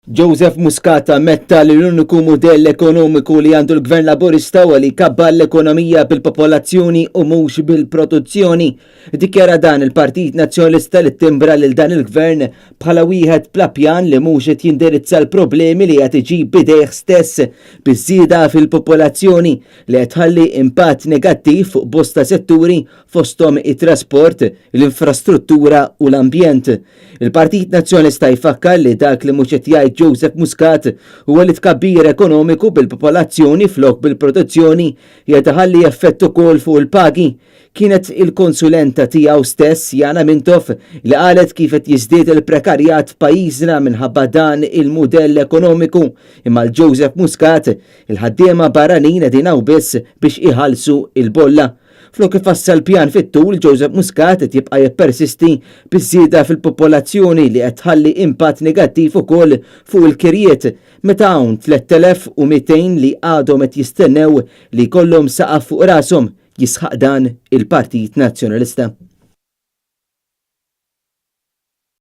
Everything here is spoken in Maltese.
Joseph Muscat ammetta li l-uniku mudell ekonomiku li għandu l-Gvern Laburista huwa li jkabbar l-ekonomija bil-popolazzjoni u mhux bil-produzzjoni. Dikjara dan il-Partit Nazzjonalista li timbra lil dan il-Gvern bħala wieħed bla pjan li mhux qed jindirizza l-problemi li qed iġib bidejh stess biż-żieda fil-popolazzjoni li qed tħalli impatt negattiv fuq bosta setturi fosthom it-trasport, l-infrastruttura u l-ambjent. Il-Partit Nazzjonalista jfakkar li dak li mhux qed jgħid Joseph Muscat huwa li tkabbir ekonomiku bil-popolazzjoni flok bil-produzzjoni jadaħalli effett ukoll fuq il-pagi. Kienet il-konsulenta tiegħu stess Jana Mintoff li qalet kif qed jiżdied il-prekarjat pajjiżna minħabba dan il-mudell ekonomiku imma l-Joseph Muscat il-ħaddiema barranin qegħdin hawn biss biex iħallsu il-bolla. Flok ifassal pjan fit-tul, Joseph Muscat qed jibqa' jippersisti biż-żieda fil-popolazzjoni li qed tħalli impatt negattiv ukoll fuq il-kirjiet meta hawn 3200 li għadhom qed jistennew li jkollhom saqaf fuq rashom, jisħaq dan il-Partit Nazzjonalista.